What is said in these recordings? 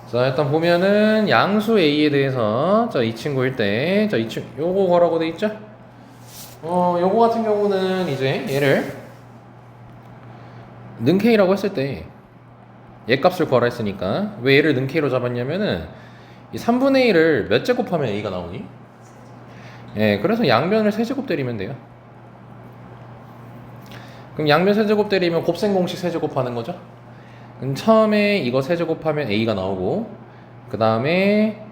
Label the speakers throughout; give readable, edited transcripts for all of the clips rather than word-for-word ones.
Speaker 1: 자, 일단 보면은 양수 A에 대해서 자, 이 친구일 때 자, 이 친구 요거 거라고 돼 있죠? 요거 같은 경우는 이제 얘를 는 K라고 했을 때 얘 값을 구하라 했으니까 왜 얘를 는 K로 잡았냐면은 이 3분의 1을 몇 제곱하면 A가 나오니? 예, 그래서 양변을 세제곱 때리면 돼요. 그럼 양변 세제곱 때리면 곱셈 공식 세제곱하는 거죠? 그럼 처음에 이거 세제곱하면 A가 나오고 그 다음에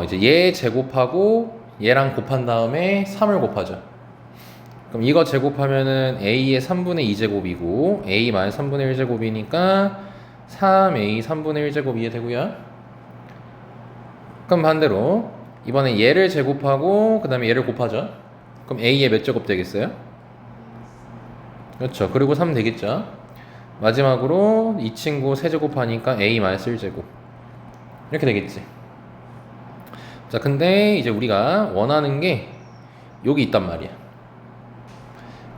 Speaker 1: 이제 얘 제곱하고 얘랑 곱한 다음에 3을 곱하죠. 그럼 이거 제곱하면은 A의 3분의 2제곱이고 A 마이너스 3분의 1제곱이니까 3A 3분의 1제곱 이해되고요. 그럼 반대로 이번에 얘를 제곱하고 그 다음에 얘를 곱하죠. 그럼 A의 몇 제곱 되겠어요? 그렇죠. 그리고 3 되겠죠. 마지막으로 이 친구 세제곱하니까 A 마이너스 1제곱 이렇게 되겠지. 자, 근데 이제 우리가 원하는 게 여기 있단 말이야.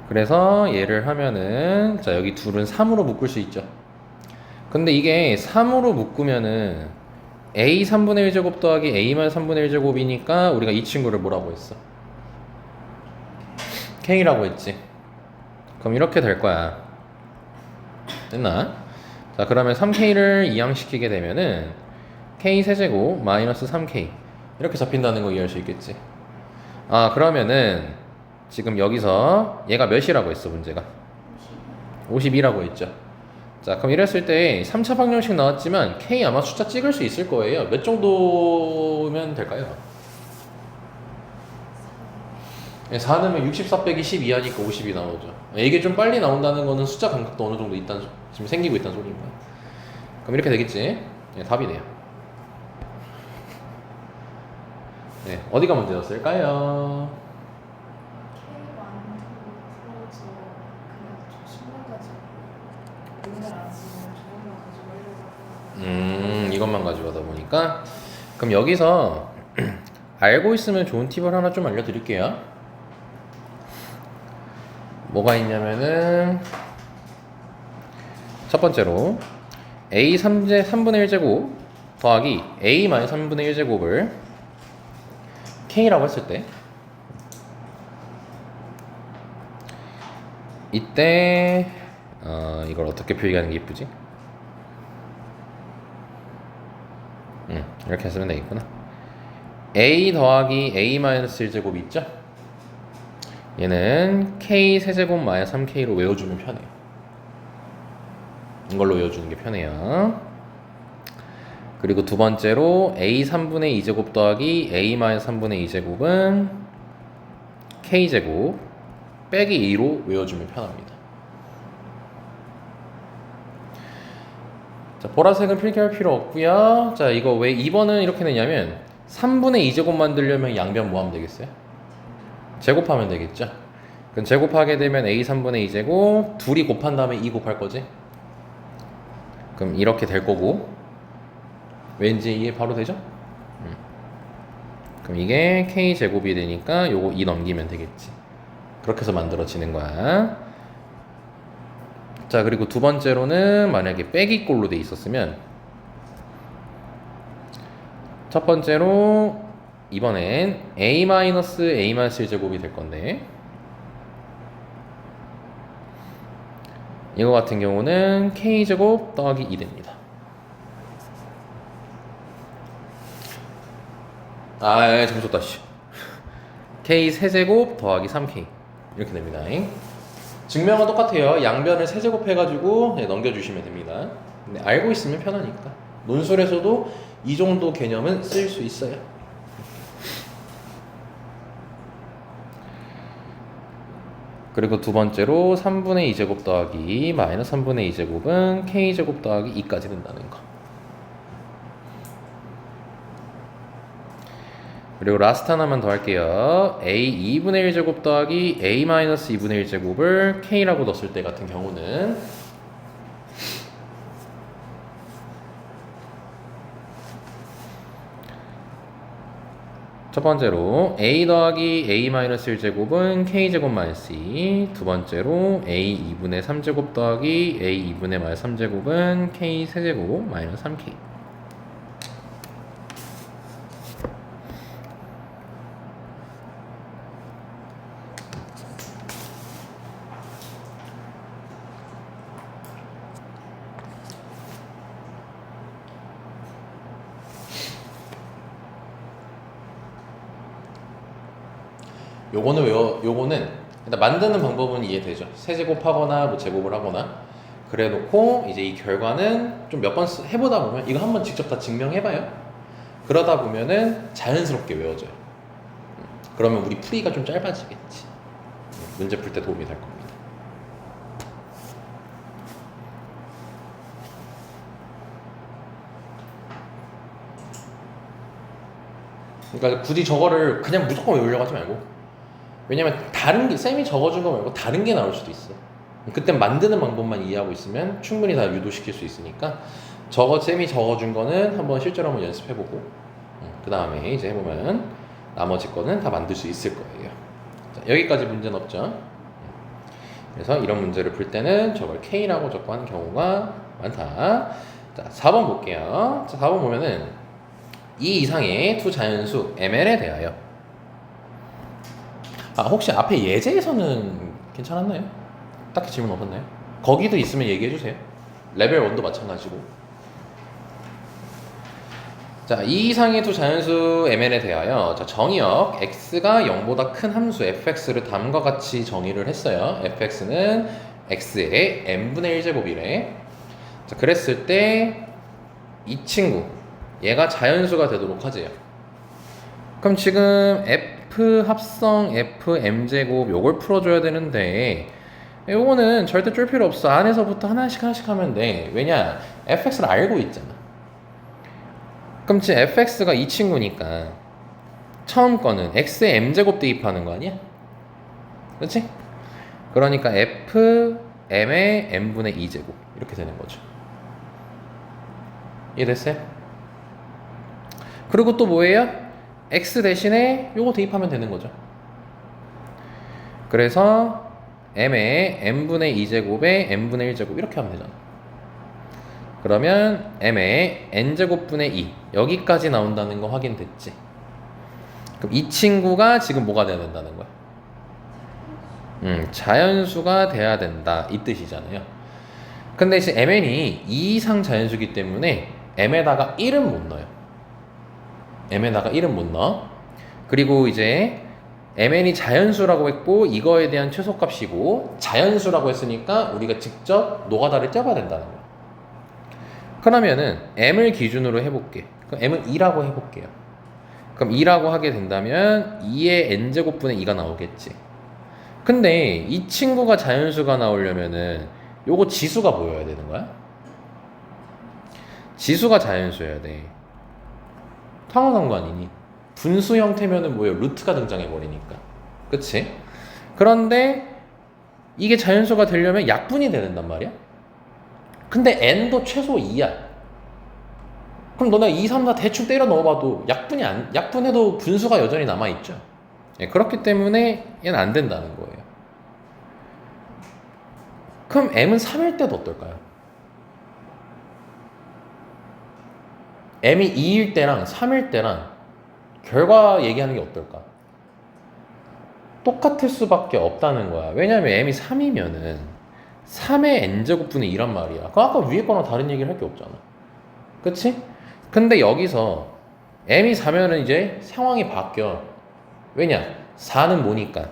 Speaker 1: 그래서 얘를 하면은 자, 여기 둘은 3으로 묶을 수 있죠. 근데 이게 3으로 묶으면은 A 3분의 1제곱 더하기 A만 3분의 1제곱이니까 우리가 이 친구를 뭐라고 했어? K라고 했지. 그럼 이렇게 될 거야. 됐나? 자, 그러면 3K를 이항시키게 되면은 K 세제곱 마이너스 3K 이렇게 잡힌다는 거 이해할 수 있겠지. 아, 그러면은 지금 여기서 얘가 몇이라고 했어, 문제가? 52라고 했죠. 자, 그럼 이랬을 때 3차 방정식 나왔지만 K 아마 숫자 찍을 수 있을 거예요. 몇 정도면 될까요? 4 넣으면 64 빼기 12 하니까 50이 나오죠. 이게 좀 빨리 나온다는 거는 숫자 감각도 어느 정도 있다는, 지금 생기고 있다는 소리인 거야. 그럼 이렇게 되겠지. 답이네요. 네, 어디가 문제였을까요? 이것만 가지고 하다 보니까 그럼 여기서 알고 있으면 좋은 팁을 하나 좀 알려드릴게요. 뭐가 있냐면은 첫 번째로 A 3분의 1제곱 더하기 A 마이너스 3분의 1제곱을 K라고 했을 때 이때 이걸 어떻게 표기하는 게 이쁘지? 이렇게 쓰면 되겠구나. A 더하기 A 마이너스 1제곱 있죠? 얘는 K 세제곱 마이너스 3K로 외워주면 편해요. 이걸로 외워주는 게 편해요. 그리고 두 번째로 A 3분의 2제곱 더하기 A 마이너스 3분의 2제곱은 K제곱 빼기 2로 외워주면 편합니다. 자, 보라색은 필기할 필요 없고요. 자, 이거 왜 2번은 이렇게 내냐면 3분의 2제곱 만들려면 양변 뭐 하면 되겠어요? 제곱하면 되겠죠. 그럼 제곱하게 되면 A 3분의 2제곱 둘이 곱한 다음에 2 곱할 거지. 그럼 이렇게 될 거고 왠지 이해 바로 되죠? 그럼 이게 K제곱이 되니까 요거 2 넘기면 되겠지. 그렇게 해서 만들어지는 거야. 자, 그리고 두 번째로는 만약에 빼기꼴로 돼 있었으면 첫 번째로 이번엔 A-1제곱이 될 건데 이거 같은 경우는 K제곱 더하기 2 됩니다. 재밌었다 씨. K 세제곱 더하기 3K 이렇게 됩니다. 증명은 똑같아요. 양변을 세제곱 해가지고 넘겨주시면 됩니다. 근데 알고 있으면 편하니까 논술에서도 이 정도 개념은 쓰일 수 있어요. 그리고 두 번째로 3분의 2제곱 더하기 마이너스 3분의 2제곱은 K제곱 더하기 2까지 된다는 거. 그리고 라스트 하나만 더 할게요. A 2분의 1제곱 더하기 A 마이너스 2분의 1제곱을 K라고 넣었을 때 같은 경우는 첫 번째로 A 더하기 A 마이너스 1제곱은 K제곱 마이너스 2. 두 번째로 A 2분의 3제곱 더하기 A 2분의 마이너스 3제곱은 K 세제곱 마이너스 3K 요거는 일단 만드는 방법은 이해되죠. 세제곱하거나 뭐 제곱을 하거나 그래 놓고 이제 이 결과는 좀 몇 번 해보다 보면 이거 한번 직접 다 증명해봐요. 그러다 보면은 자연스럽게 외워져요. 그러면 우리 풀이가 좀 짧아지겠지. 문제 풀 때 도움이 될 겁니다. 그러니까 굳이 저거를 그냥 무조건 외우려고 하지 말고, 왜냐면 다른 게 쌤이 적어준 거 말고 다른 게 나올 수도 있어. 그때 만드는 방법만 이해하고 있으면 충분히 다 유도시킬 수 있으니까 쌤이 적어준 거는 한번 실제로 한번 연습해보고 그 다음에 이제 해보면 나머지 거는 다 만들 수 있을 거예요. 자, 여기까지 문제는 없죠. 그래서 이런 문제를 풀 때는 저걸 K라고 적고 하는 경우가 많다. 자, 4번 볼게요. 자, 4번 보면은 이 이상의 두 자연수 ML에 대하여, 혹시 앞에 예제에서는 괜찮았나요? 딱히 질문 없었나요? 거기도 있으면 얘기해 주세요. 레벨 1도 마찬가지고. 자, 이 이상의 두 자연수 ML에 대하여, 자, 정의역 x가 0보다 큰 함수 fx를 다음과 같이 정의를 했어요. fx는 x의 n분의 1제곱이래. 자, 그랬을 때 이 친구 얘가 자연수가 되도록 하지요. 그럼 지금 f 합성 f m제곱 요걸 풀어줘야 되는데 요거는 절대 쫄 필요 없어. 안에서부터 하나씩 하면 돼. 왜냐? fx를 알고 있잖아. 그럼 지금 fx가 이 친구니까 처음 거는 x의 m제곱 대입하는 거 아니야? 그렇지? 그러니까 f m의 n분의 2제곱 이렇게 되는 거죠. 이해됐어요? 그리고 또 뭐예요? x 대신에 요거 대입하면 되는 거죠. 그래서 m의 n분의 2제곱에 n분의 1제곱 이렇게 하면 되잖아. 그러면 m의 n제곱분의 2 여기까지 나온다는 거 확인됐지? 그럼 이 친구가 지금 뭐가 돼야 된다는 거야? 자연수가 돼야 된다 이 뜻이잖아요. 근데 이제 mn이 2 이상 자연수기 때문에 m에다가 1은 못 넣어요. m에다가 1은 못 넣어. 그리고 이제 mn이 자연수라고 했고 이거에 대한 최소값이고 자연수라고 했으니까 우리가 직접 노가다를 떼봐야 된다는 거야. 그러면은 m을 기준으로 해볼게. 그럼 m은 2라고 해볼게요. 그럼 2라고 하게 된다면 2의 n제곱분의 2가 나오겠지. 근데 이 친구가 자연수가 나오려면은 요거 지수가 보여야 되는 거야. 지수가 자연수여야 돼. 상관이니 분수 형태면은 뭐예요? 루트가 등장해 버리니까. 그치? 그런데 이게 자연수가 되려면 약분이 돼야 된단 말이야. 근데 n도 최소 2야. 그럼 너네 2, 3, 4 대충 때려 넣어봐도 약분해도 분수가 여전히 남아있죠. 예, 그렇기 때문에 얘는 안 된다는 거예요. 그럼 m은 3일 때도 어떨까요? m이 2일 때랑 3일 때랑 결과 얘기하는 게 어떨까? 똑같을 수밖에 없다는 거야. 왜냐면 m이 3이면은 3의 n제곱분의 2란 말이야. 그럼 아까 위에 거랑 다른 얘기를 할 게 없잖아. 그치? 근데 여기서 m이 4면은 이제 상황이 바뀌어. 왜냐? 4는 뭐니까?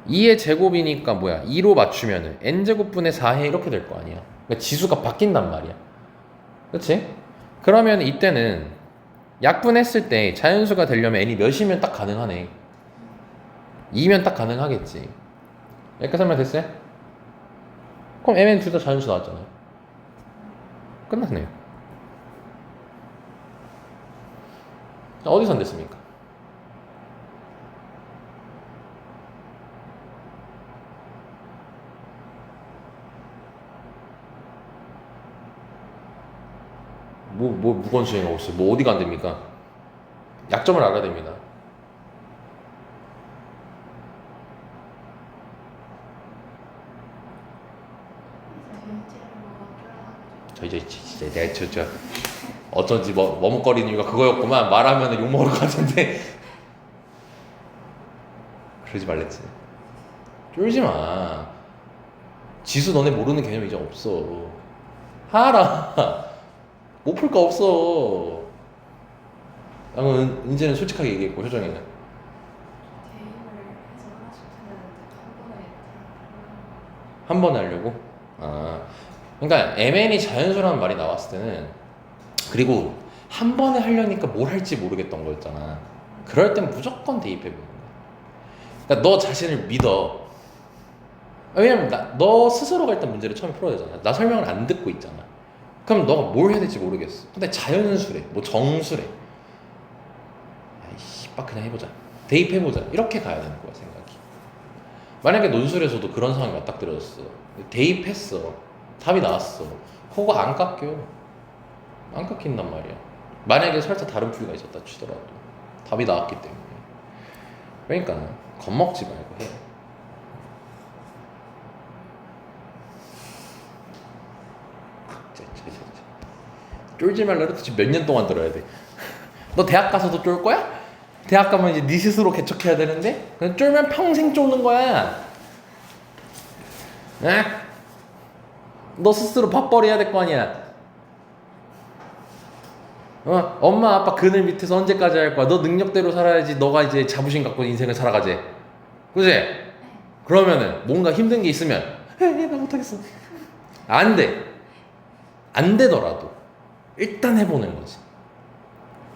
Speaker 1: 2의 제곱이니까 뭐야? 2로 맞추면은 n제곱분의 4해 이렇게 될 거 아니야. 그러니까 지수가 바뀐단 말이야. 그치? 그러면 이때는 약분했을 때 자연수가 되려면 n이 몇이면 딱 가능하네. 2면 딱 가능하겠지. 여기까지 설명 됐어요? 그럼 mn 둘 다 자연수 나왔잖아요. 끝났네요. 어디서 안 됐습니까? 무거운 수행이 없어요. 뭐 어디가 안 됩니까? 약점을 알아야 됩니다. 이제 진짜 내가 저 어쩐지 머뭇거리는 이유가 그거였구만. 말하면 욕먹을 것 같은데 그러지 말랬지. 쫄지 마. 지수 너네 모르는 개념 이제 없어. 하라. 못 풀 거 없어. 나는 은재는 솔직하게 얘기했고 효정이는 한 번에 하려고? 그러니까 MN이 자연수라는 말이 나왔을 때는, 그리고 한 번에 하려니까 뭘 할지 모르겠던 거였잖아. 그럴 땐 무조건 대입해보는 거야. 그러니까 너 자신을 믿어. 왜냐면 너 스스로가 일단 문제를 처음에 풀어야 되잖아. 나 설명을 안 듣고 있잖아. 그럼 너가 뭘 해야 될지 모르겠어. 근데 자연수래, 뭐 정수래. 아이씨, 빡 그냥 해보자. 대입해보자. 이렇게 가야 되는 거야, 생각이. 만약에 논술에서도 그런 상황이 맞닥뜨려졌어. 대입했어. 답이 나왔어. 그거 안 깎여. 안 깎인단 말이야. 만약에 살짝 다른 풀이가 있었다 치더라도 답이 나왔기 때문에. 그러니까 겁먹지 말고 해. 쫄지 말라고 지금 몇 년 동안 들어야 돼. 너 대학 가서도 쫄 거야? 대학 가면 이제 네 스스로 개척해야 되는데 그냥 쫄면 평생 쫄는 거야. 에? 너 스스로 밥벌이 해야 될 거 아니야. 엄마 아빠 그늘 밑에서 언제까지 할 거야? 너 능력대로 살아야지. 너가 이제 자부심 갖고 인생을 살아가지. 그지? 그러면은 뭔가 힘든 게 있으면 나 못하겠어. 안 돼. 안 되더라도 일단 해보는 거지.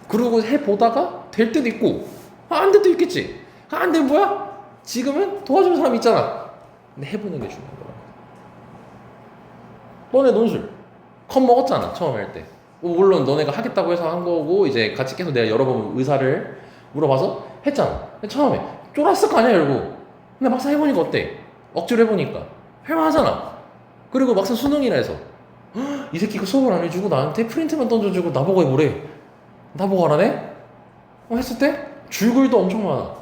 Speaker 1: 그리고 해보다가 될 때도 있고 안 될 때도 있겠지. 안 되면 뭐야? 지금은 도와주는 사람이 있잖아. 근데 해보는 게 중요한 거야. 너네 논술 컵 먹었잖아 처음 할 때. 물론 너네가 하겠다고 해서 한 거고 이제 같이 계속 내가 여러 번 의사를 물어봐서 했잖아. 처음에 쫄았을 거 아니야 결국. 근데 막상 해보니까 어때? 억지로 해보니까 할만하잖아. 그리고 막상 수능이라 해서 이 새끼가 수업을 안 해주고 나한테 프린트만 던져주고 나보고 해보래. 나보고 하라네? 했을 때 줄글도 엄청 많아.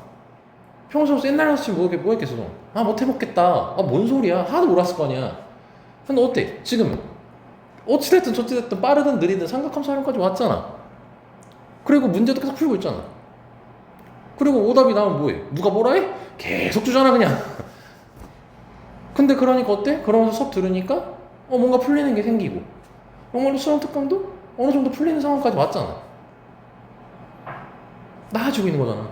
Speaker 1: 평소에 옛날 같이 뭐 했겠어. 못 해먹겠다. 뭔 소리야. 하나도 몰랐을 거 아니야. 근데 어때? 지금은 어찌됐든 저찌됐든 빠르든 느리든 삼각함수활용까지 왔잖아. 그리고 문제도 계속 풀고 있잖아. 그리고 오답이 나오면 뭐해? 누가 뭐라 해? 계속 주잖아 그냥. 근데 그러니까 어때? 그러면서 수업 들으니까 뭔가 풀리는 게 생기고 정말로 수능 특강도 어느 정도 풀리는 상황까지 왔잖아. 나아지고 있는 거잖아.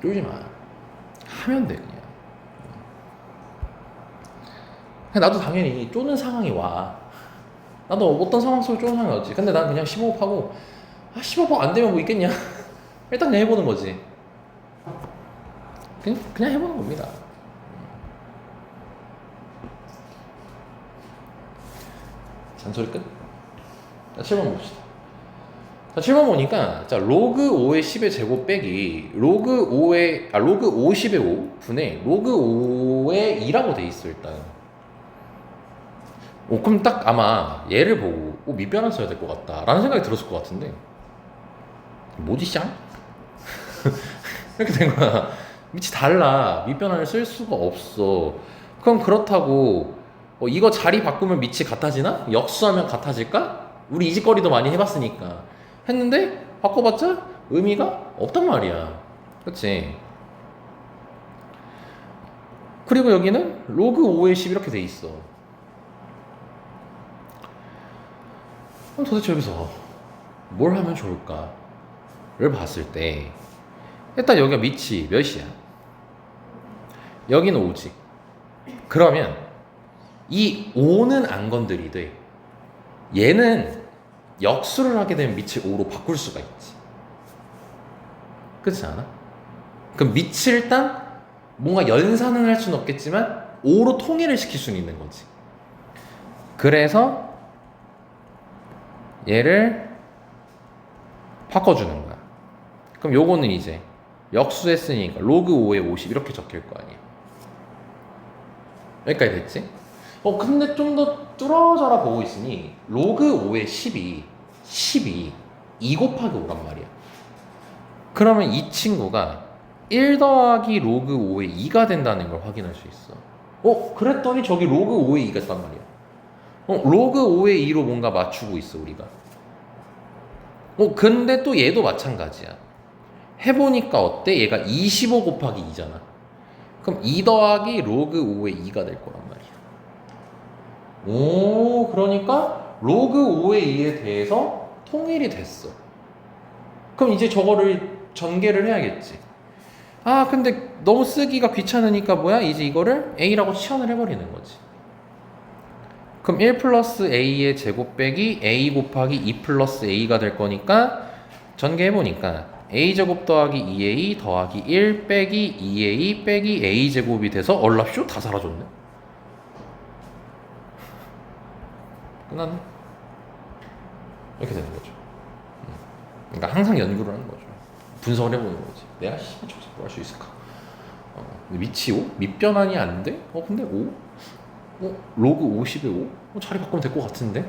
Speaker 1: 쫄지 마. 하면 돼 그냥. 나도 당연히 쪼는 상황이 와. 나도 어떤 상황 속에 쪼는 상황이 왔지. 근데 난 그냥 15법하고 15법 안 되면 뭐 있겠냐. 일단 그냥 해보는 거지. 그냥 해보는 겁니다. 잔소리 끝? 자, 7번 봅시다. 자, 7번 보니까 자, 로그 5의 10의 제곱 빼기 로그 50의 5 분의 로그 5의 2라고 돼 있어 일단. 그럼 딱 아마 얘를 보고 밑변환 써야 될 것 같다 라는 생각이 들었을 것 같은데 뭐지 쌍? 이렇게 된 거야. 밑이 달라. 밑변환을 쓸 수가 없어. 그럼 그렇다고 이거 자리 바꾸면 밑이 같아지나? 역수하면 같아질까? 우리 이 짓거리도 많이 해봤으니까 했는데 바꿔봤자 의미가 없단 말이야. 그치? 그리고 여기는 로그 5의 10 이렇게 돼 있어. 그럼 도대체 여기서 뭘 하면 좋을까를 봤을 때 일단 여기가 밑이 몇이야? 여기는 5지. 그러면 이 5는 안 건드리되 얘는 역수를 하게 되면 밑을 5로 바꿀 수가 있지. 그렇지 않아? 그럼 밑을 일단 뭔가 연산은 할 수는 없겠지만 5로 통일을 시킬 수는 있는 거지. 그래서 얘를 바꿔주는 거야. 그럼 요거는 이제 역수했으니까 로그 5에 50 이렇게 적힐 거 아니야. 여기까지 됐지? 근데 좀 더 뚫어져라 보고 있으니 로그 5에 10이 2 곱하기 5란 말이야. 그러면 이 친구가 1 더하기 로그 5의 2가 된다는 걸 확인할 수 있어. 그랬더니 저기 로그 5의 2가 있단 말이야. 로그 5의 2로 뭔가 맞추고 있어 우리가. 근데 또 얘도 마찬가지야. 해보니까 어때? 얘가 25 곱하기 2잖아. 그럼 2 더하기 로그 5의 2가 될 거란 말이야. 그러니까 로그 5의 2에 대해서 통일이 됐어. 그럼 이제 저거를 전개를 해야겠지. 아 근데 너무 쓰기가 귀찮으니까 뭐야? 이제 이거를 a라고 치환을 해버리는 거지. 그럼 1 플러스 a의 제곱 빼기 a 곱하기 2 플러스 a가 될 거니까 전개해보니까 a제곱 더하기 2a 더하기 1 빼기 2a 빼기 a제곱이 돼서 얼랍쇼 다 사라졌네. 끝났네. 이렇게 되는 거죠. 그러니까 항상 연구를 하는 거죠. 분석을 해보는 거지. 내가 저기서 뭐 할 수 있을까? 위치 5? 밑변환이 안 돼? 근데 5? 로그 50에 5? 자리 바꾸면 될 것 같은데?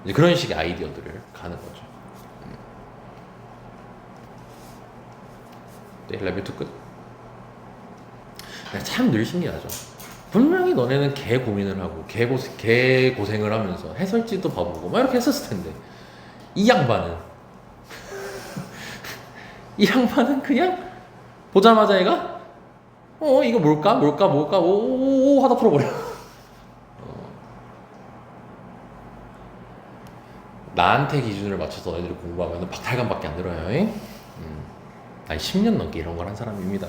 Speaker 1: 이제 그런 식의 아이디어들을 가는 거죠. 네, 레벨 2 끝. 참 늘 신기하죠. 분명히 너네는 개 고민을 하고 개 고생을 하면서 해설지도 봐보고 막 이렇게 했었을 텐데 이 양반은 이 양반은 그냥 보자마자 얘가 이거 뭘까 오 하다 풀어버려. 나한테 기준을 맞춰서 너희들이 공부하면 박탈감밖에 안 들어요. 아니 10년 넘게 이런 걸 한 사람입니다.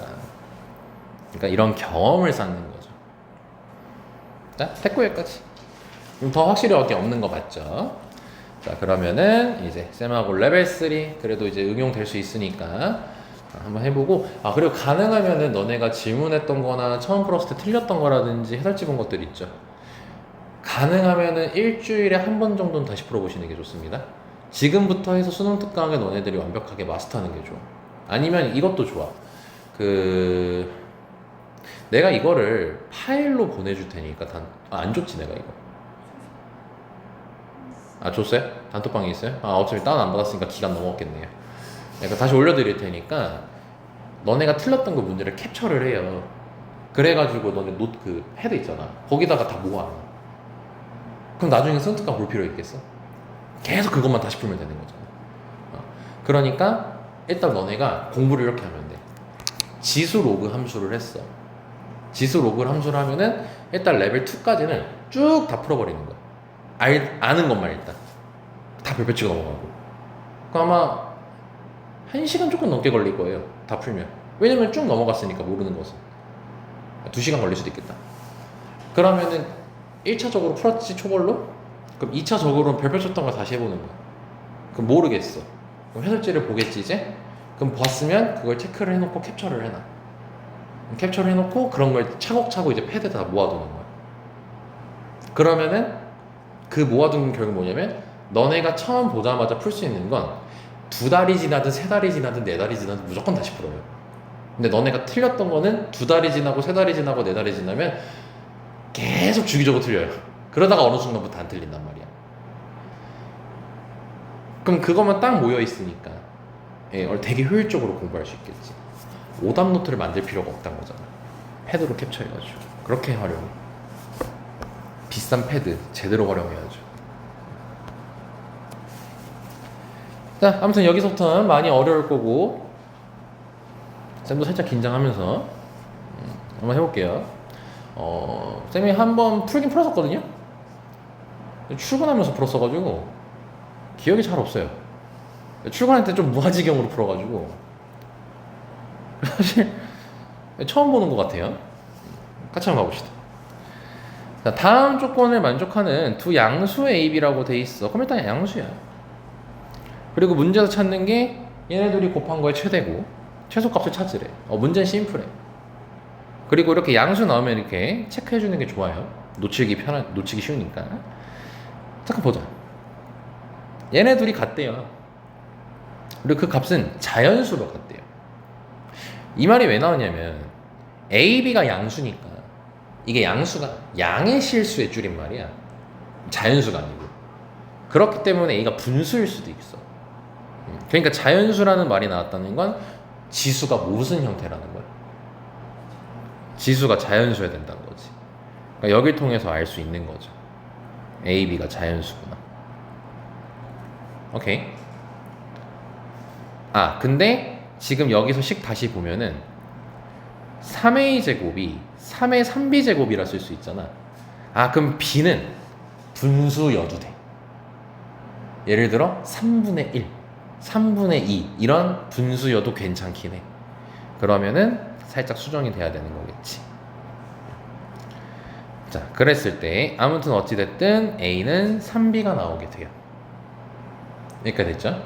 Speaker 1: 그러니까 이런 경험을 쌓는 거죠. 자, 됐고 여기까지. 그럼 더 확실히 어디 없는 거 맞죠? 자, 그러면은 이제 쌤하고 레벨 3 그래도 이제 응용될 수 있으니까 한번 해보고, 그리고 가능하면은 너네가 질문했던 거나 처음 풀었을 때 틀렸던 거라든지 해설지 본 것들 있죠. 가능하면은 일주일에 한 번 정도는 다시 풀어보시는 게 좋습니다. 지금부터 해서 수능 특강에 너네들이 완벽하게 마스터하는 게 좋아. 아니면 이것도 좋아. 내가 이거를 파일로 보내줄 테니까 안 줬지 내가 이거. 줬어요? 단톡방에 있어요? 어차피 다운 안 받았으니까 기간 넘었겠네요. 그러니까 다시 올려드릴 테니까 너네가 틀렸던 그 문제를 캡처를 해요. 그래가지고 너네 헤드 있잖아. 거기다가 다 모아. 그럼 나중에 수능 특강 볼 필요 있겠어? 계속 그것만 다시 풀면 되는 거잖아. 그러니까 일단 너네가 공부를 이렇게 하면 돼. 지수 로그 함수를 했어. 지수 로그 함수를 하면은 일단 레벨 2까지는 쭉 다 풀어버리는 거야. 아는 것만 일단 다 별표 치고 넘어가고. 그럼 아마 1시간 조금 넘게 걸릴 거예요. 다 풀면. 왜냐면 쭉 넘어갔으니까 모르는 것은. 2시간 걸릴 수도 있겠다. 그러면은 1차적으로 풀었지 초벌로? 그럼 2차적으로는 별표 쳤던 걸 다시 해보는 거야. 그럼 모르겠어. 그럼 해설지를 보겠지 이제? 그럼 봤으면 그걸 체크를 해놓고 캡처를 해놔. 캡처를 해놓고 그런 걸 차곡차곡 이제 패드에 다 모아두는 거야. 그러면은 그 모아둔 결국 뭐냐면 너네가 처음 보자마자 풀 수 있는 건 2달이 지나든 3달이 지나든 4달이 지나든 무조건 다시 풀어요. 근데 너네가 틀렸던 거는 2달이 지나고 3달이 지나고 4달이 지나면 계속 주기적으로 틀려요. 그러다가 어느 순간부터 안 틀린단 말이야. 그럼 그것만 딱 모여 있으니까 되게 효율적으로 공부할 수 있겠지. 오답 노트를 만들 필요가 없다는 거잖아. 패드로 캡처해가지고 그렇게 활용해. 비싼 패드 제대로 활용해야죠. 자, 아무튼 여기서부터는 많이 어려울 거고 쌤도 살짝 긴장하면서 한번 해볼게요. 쌤이 한번 풀긴 풀었었거든요. 출근하면서 풀었어가지고 기억이 잘 없어요. 출근할 때 좀 무아지경으로 풀어가지고 사실 처음 보는 것 같아요. 같이 한번 가봅시다. 자, 다음 조건을 만족하는 두 양수 AB라고 돼 있어. 그럼 일단 양수야. 그리고 문제에서 찾는 게 얘네들이 곱한 거의 최대고 최소값을 찾으래. 문제는 심플해. 그리고 이렇게 양수 나오면 이렇게 체크해 주는 게 좋아요. 놓치기 쉬우니까. 잠깐 보자. 얘네 둘이 같대요. 그리고 그 값은 자연수로 같대요. 이 말이 왜 나오냐면 A, B가 양수니까 이게 양수가 양의 실수의 줄임말이야. 자연수가 아니고. 그렇기 때문에 A가 분수일 수도 있어. 그러니까 자연수라는 말이 나왔다는 건 지수가 무슨 형태라는 거야. 지수가 자연수여야 된다는 거지. 그러니까 여길 통해서 알 수 있는 거죠. A, B가 자연수구나. 오케이. 근데 지금 여기서 식 다시 보면은 3A 제곱이 3의 3B 제곱이라 쓸 수 있잖아. 그럼 B는 분수여도 돼. 예를 들어 3분의 1, 3분의 2 이런 분수여도 괜찮긴 해. 그러면은 살짝 수정이 돼야 되는 거겠지. 자, 그랬을 때 아무튼 어찌됐든 A는 3B가 나오게 돼요. 여기까지 됐죠?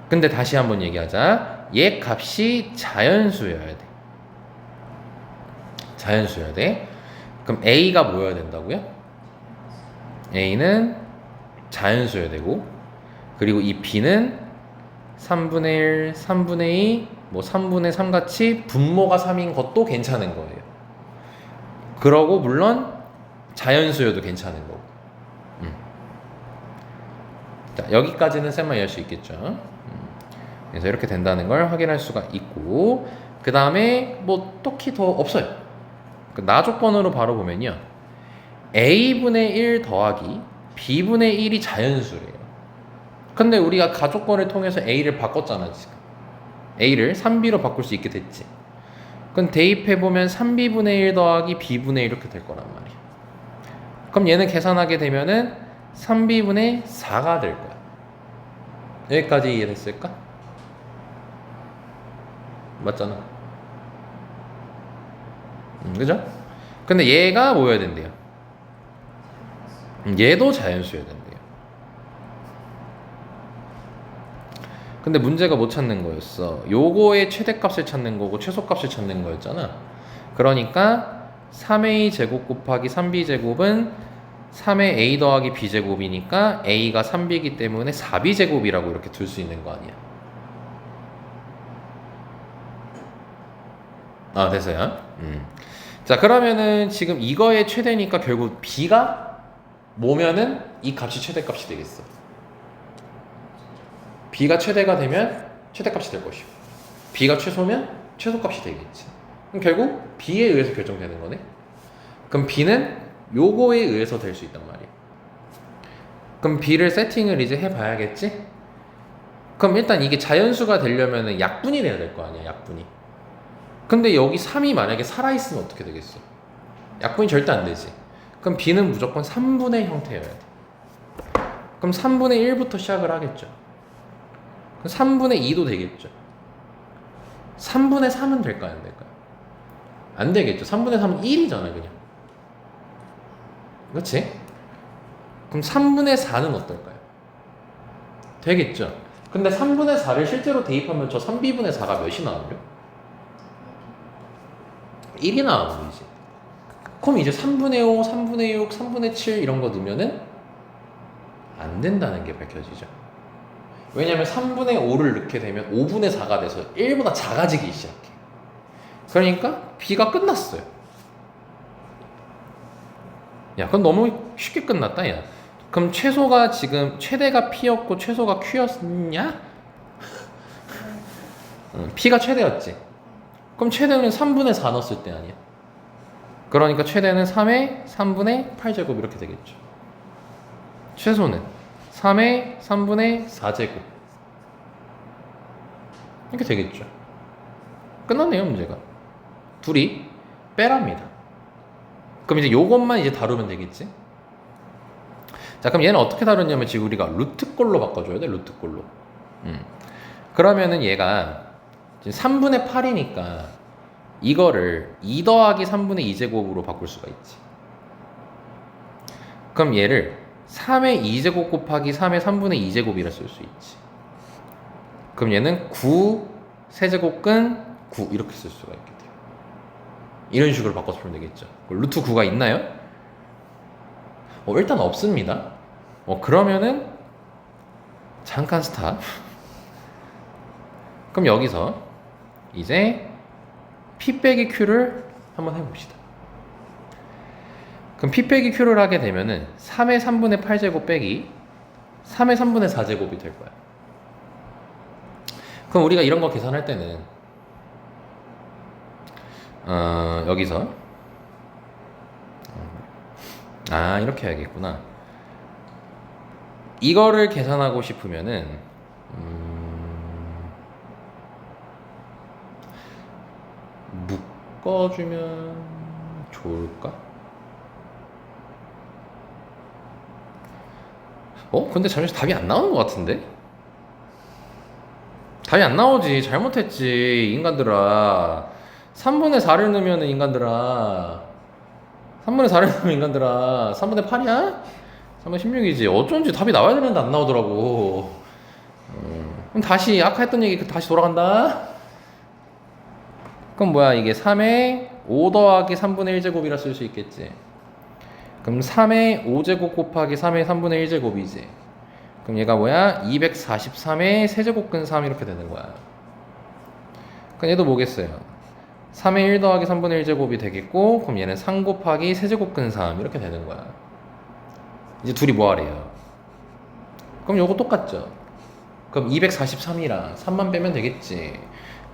Speaker 1: 근데 다시 한번 얘기하자. 얘 값이 자연수여야 돼. 자연수여야 돼. 그럼 A가 뭐여야 된다고요? A는 자연수여야 되고, 그리고 이 B는 3분의 1, 3분의 2, 뭐 3분의 3 같이 분모가 3인 것도 괜찮은 거예요. 그러고 물론 자연수여도 괜찮은 거고. 자, 여기까지는 쌤만 이해할 수 있겠죠. 그래서 이렇게 된다는 걸 확인할 수가 있고, 그 다음에 뭐 딱히 더 없어요. 그 나조건으로 바로 보면요, A분의 1 더하기 B분의 1이 자연수래요. 근데 우리가 가조건을 통해서 A를 바꿨잖아 지금. A를 3B로 바꿀 수 있게 됐지. 그럼 대입해보면 3B분의 1 더하기 B분의 1 이렇게 될 거란 말이야. 그럼 얘는 계산하게 되면은 3B분의 4가 될 거야. 여기까지 이해됐을까? 맞잖아. 그죠? 근데 얘가 뭐여야 된대요? 얘도 자연수여야 된대요. 근데 문제가 못 찾는 거였어. 요거의 최대값을 찾는 거고 최소값을 찾는 거였잖아. 그러니까 3a 제곱 곱하기 3b 제곱은 3의 a 더하기 b 제곱이니까 a가 3b이기 때문에 4b 제곱이라고 이렇게 둘 수 있는 거 아니야. 아, 됐어요. 자, 그러면은 지금 이거의 최대니까 결국 b가 뭐면은 이 값이 최대값이 되겠어. b가 최대가 되면 최대값이 될 것이고, b가 최소면 최소값이 되겠지. 그럼 결국 b에 의해서 결정되는 거네. 그럼 b는 요거에 의해서 될 수 있단 말이야. 그럼 b를 세팅을 이제 해봐야겠지. 그럼 일단 이게 자연수가 되려면 약분이 돼야 될 거 아니야. 약분이. 근데 여기 3이 만약에 살아있으면 어떻게 되겠어? 약분이 절대 안 되지. 그럼 b는 무조건 3분의 형태여야 돼. 그럼 3분의 1부터 시작을 하겠죠. 그럼 3분의 2도 되겠죠. 3분의 3은 될까요? 안 될까요? 안 되겠죠. 3분의 3은 1이잖아 그냥. 그렇지? 그럼 3분의 4는 어떨까요? 되겠죠. 근데 3분의 4를 실제로 대입하면 저 3b분의 4가 몇이 나오죠? 1이 나오는 거지. 그럼 이제 3분의 5, 3분의 6, 3분의 7 이런 거 넣으면은 안 된다는 게 밝혀지죠. 왜냐면 3분의 5를 넣게 되면 5분의 4가 돼서 1보다 작아지기 시작해. 그러니까 b가 끝났어요. 야, 그건 너무 쉽게 끝났다, 야. 그럼 최소가 지금 최대가 p였고 최소가 q였냐? p가 최대였지. 그럼 최대는 3분의 4 넣었을 때 아니야. 그러니까 최대는 3의 3분의 8제곱 이렇게 되겠죠. 최소는 3의 3분의 4제곱 이렇게 되겠죠. 끝났네요, 문제가. 둘이 빼랍니다. 그럼 이제 요것만 이제 다루면 되겠지. 자, 그럼 얘는 어떻게 다루냐면 지금 우리가 루트꼴로 바꿔줘야 돼. 루트꼴로. 그러면은 얘가 지금 3분의 8이니까 이거를 2 더하기 3분의 2제곱으로 바꿀 수가 있지. 그럼 얘를 3의 2제곱 곱하기 3의 3분의 2제곱이라 쓸 수 있지. 그럼 얘는 9 세제곱근 9 이렇게 쓸 수가 있게 돼요. 이런 식으로 바꿔서 풀면 되겠죠. 루트 9가 있나요? 일단 없습니다. 그러면은 잠깐 스탑. 그럼 여기서 이제 P 빼기 Q를 한번 해봅시다. 그럼 P 빼기 Q를 하게 되면은 3의 3분의 8제곱 빼기 3의 3분의 4제곱이 될 거야. 그럼 우리가 이런 거 계산할 때는 여기서 이렇게 해야겠구나. 이거를 계산하고 싶으면은 묶어주면 좋을까? 근데 잠시 답이 안 나오는 것 같은데? 답이 안 나오지. 잘못했지, 인간들아. 3분의 4를 넣으면 인간들아 3분의 4를 넣으면 인간들아 3분의 8이야? 3분의 16이지. 어쩐지 답이 나와야 되는데 안 나오더라고. 그럼 다시 아까 했던 얘기 다시 돌아간다. 그럼 뭐야 이게 3의 5 더하기 3분의 1제곱이라 쓸 수 있겠지. 그럼 3의 5제곱 곱하기 3의 3분의 1제곱이지. 그럼 얘가 뭐야? 243의 세제곱근 3 이렇게 되는 거야. 그럼 얘도 뭐겠어요? 3의 1 더하기 3분의 1제곱이 되겠고, 그럼 얘는 3 곱하기 세제곱근 3 이렇게 되는 거야. 이제 둘이 뭐 하래요? 그럼 요거 똑같죠? 그럼 243이랑 3만 빼면 되겠지.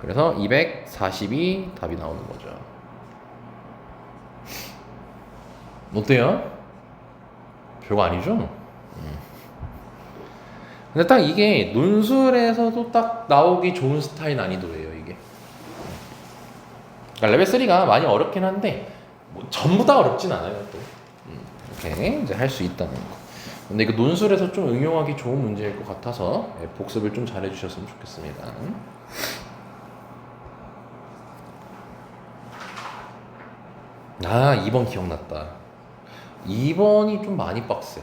Speaker 1: 그래서 240이 답이 나오는 거죠. 어때요? 별거 아니죠? 근데 딱 이게 논술에서도 딱 나오기 좋은 스타일 난이도예요, 이게. 그러니까 레벨 3가 많이 어렵긴 한데 뭐 전부 다 어렵진 않아요, 또. 이렇게 이제 할 수 있다는 거. 근데 이거 논술에서 좀 응용하기 좋은 문제일 것 같아서 복습을 좀 잘해 주셨으면 좋겠습니다. 아, 2번 기억났다. 2번이 좀 많이 빡세.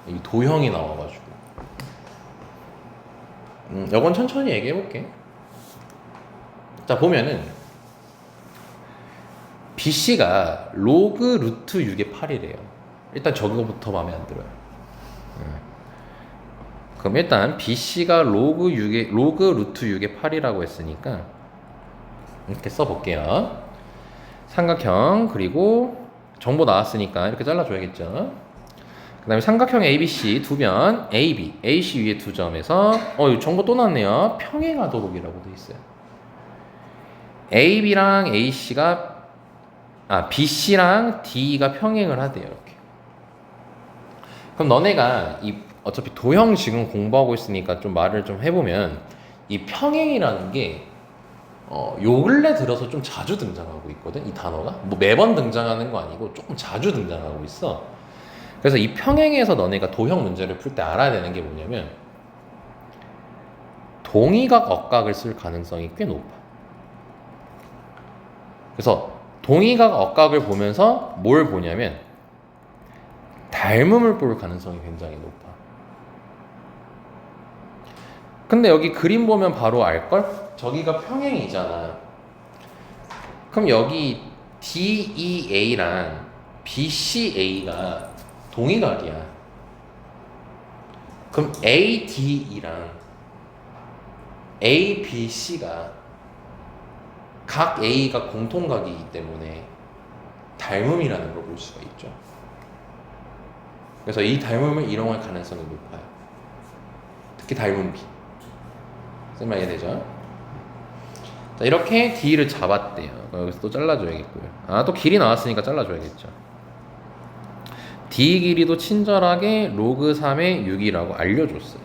Speaker 1: 이 도형이 나와가지고. 이건 천천히 얘기해 볼게. 자, 보면은 BC가 로그 루트 6의 8이래요. 일단 저거부터 마음에 안 들어요. 그럼 일단 BC가 로그 루트 6의 8이라고 했으니까 이렇게 써볼게요. 삼각형, 그리고 정보 나왔으니까 이렇게 잘라줘야겠죠. 그 다음에 삼각형 ABC 두 변 AB, AC 위에 두 점에서 이거 정보 또 나왔네요. 평행하도록이라고 돼 있어요. AB랑 AC가 BC랑 D가 평행을 하대요. 이렇게. 그럼 너네가 어차피 도형 지금 공부하고 있으니까 좀 말을 좀 해보면 이 평행이라는 게 요 근래 들어서 좀 자주 등장하고 있거든. 이 단어가 뭐 매번 등장하는 거 아니고 조금 자주 등장하고 있어. 그래서 이 평행에서 너네가 도형 문제를 풀 때 알아야 되는 게 뭐냐면 동의각 억각을 쓸 가능성이 꽤 높아. 그래서 동의각 억각을 보면서 뭘 보냐면 닮음을 볼 가능성이 굉장히 높아. 근데 여기 그림 보면 바로 알걸? 저기가 평행이잖아. 그럼 여기 DEA랑 BCA가 동의각이야. 그럼 ADE랑 ABC가 각 A가 공통각이기 때문에 닮음이라는 걸 볼 수가 있죠. 그래서 이 닮음을 이용할 가능성이 높아요. 특히 닮음 B. 무슨 말이 되죠? 자, 이렇게 D를 잡았대요. 여기서 또 잘라줘야겠고요. 또 길이 나왔으니까 잘라줘야겠죠. D 길이도 친절하게 로그 3의 6이라고 알려줬어요.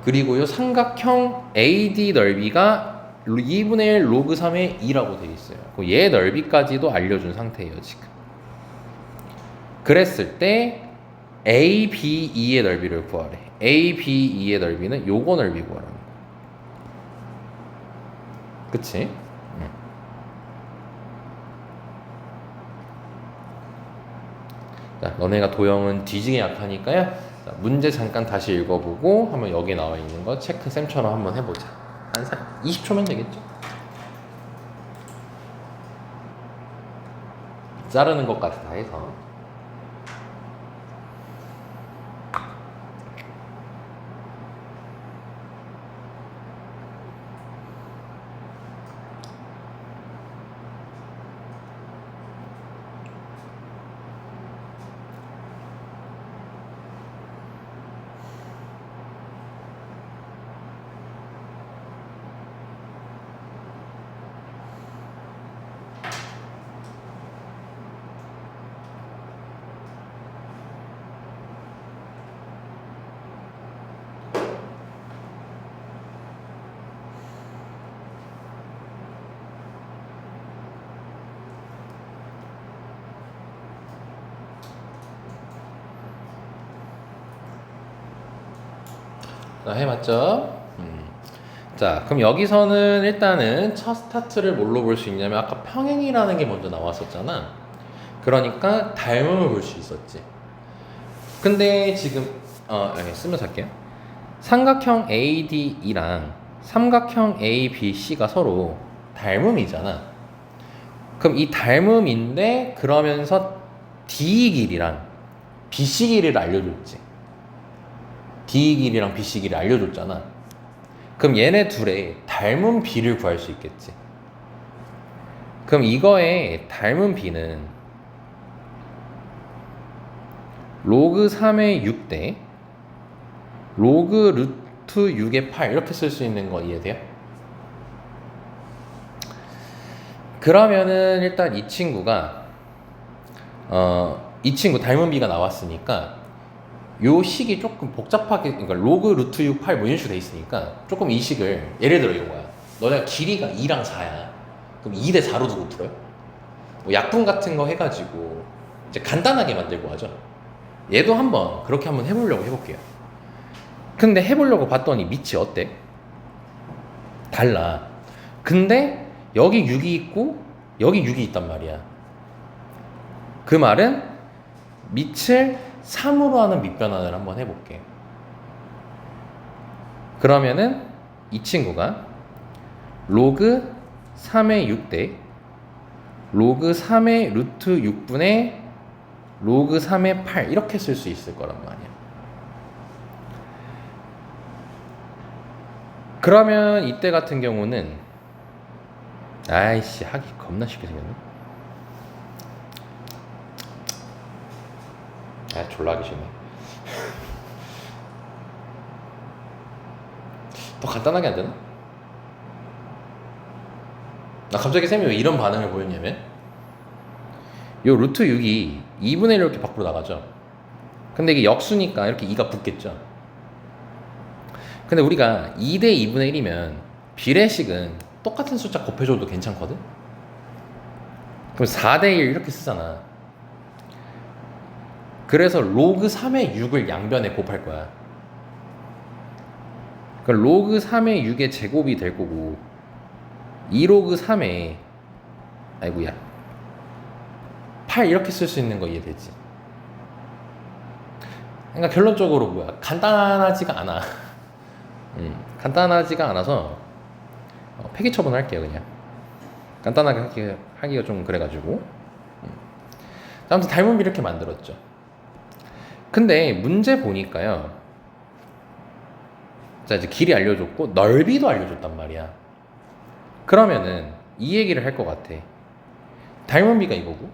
Speaker 1: 그리고요, 삼각형 AD 넓이가 2분의 1 로그 3의 2라고 되어 있어요. 얘 넓이까지도 알려준 상태예요, 지금. 그랬을 때 ABE의 넓이를 구하래. ABE의 넓이는 요거 넓이 구하라는 거야. 그치? 자, 너네가 도형은 뒤지게 약하니까요. 자, 문제 잠깐 다시 읽어보고 한번 여기 나와 있는 거 체크 쌤처럼 한번 해보자. 한 20초면 되겠죠? 자르는 것까지 다 해서. 자, 해봤죠? 자, 그럼 여기서는 일단은 첫 스타트를 뭘로 볼 수 있냐면 아까 평행이라는 게 먼저 나왔었잖아. 그러니까 닮음을 볼 수 있었지. 근데 지금 여기 쓰면서 할게요. 삼각형 ADE랑 삼각형 ABC가 서로 닮음이잖아. 그럼 이 닮음인데 그러면서 DE 길이랑 BC 길이를 알려줬지. DE 길이랑 BC 길이를 알려줬잖아. 그럼 얘네 둘의 닮은 비를 구할 수 있겠지. 그럼 이거의 닮은 비는 로그 3의 6대 로그 루트 6의 8 이렇게 쓸 수 있는 거 이해돼요? 그러면은 일단 이 친구가 이 친구 닮은 비가 나왔으니까 요 식이 조금 복잡하게, 그러니까 로그 루트 6, 8 뭐 이런 식으로 돼 있으니까 조금 이 식을, 예를 들어 이거야. 너네가 길이가 2랑 4야. 그럼 2 대 4로 두고 풀어요? 뭐 약분 같은 거 해가지고 이제 간단하게 만들고 하죠. 얘도 한번 그렇게 한번 해보려고 해볼게요. 근데 해보려고 봤더니 밑이 어때? 달라. 근데 여기 6이 있고 여기 6이 있단 말이야. 그 말은 밑을 3으로 하는 밑변환을 한번 해볼게. 그러면은 이 친구가 로그 3의 6대 로그 3의 루트 6분의 로그 3의 8 이렇게 쓸 수 있을 거란 말이야. 그러면 이때 같은 경우는 아이씨 하기 겁나 쉽게 생겼네. 아 졸라 하기 싫네. 더 간단하게 안 되나? 나 갑자기 쌤이 왜 이런 반응을 보였냐면 요 루트 6이 2분의 1로 이렇게 밖으로 나가죠. 근데 이게 역수니까 이렇게 2가 붙겠죠. 근데 우리가 2대 2분의 1이면 비례식은 똑같은 숫자 곱해줘도 괜찮거든? 그럼 4대 1 이렇게 쓰잖아. 그래서 로그 3의 6을 양변에 곱할 거야. 그럼 로그 3의 6의 제곱이 될 거고 2로그 3의 아이고야 8 이렇게 쓸 수 있는 거 이해되지? 그러니까 결론적으로 뭐야? 간단하지가 않아. 간단하지가 않아서 폐기 처분할게요 그냥. 간단하게 하기가 좀 그래가지고. 아무튼 닮은비 이렇게 만들었죠. 근데 문제 보니까요. 자 이제 길이 알려줬고 넓이도 알려줬단 말이야. 그러면은 이 얘기를 할 것 같아. 닮은비가 이거고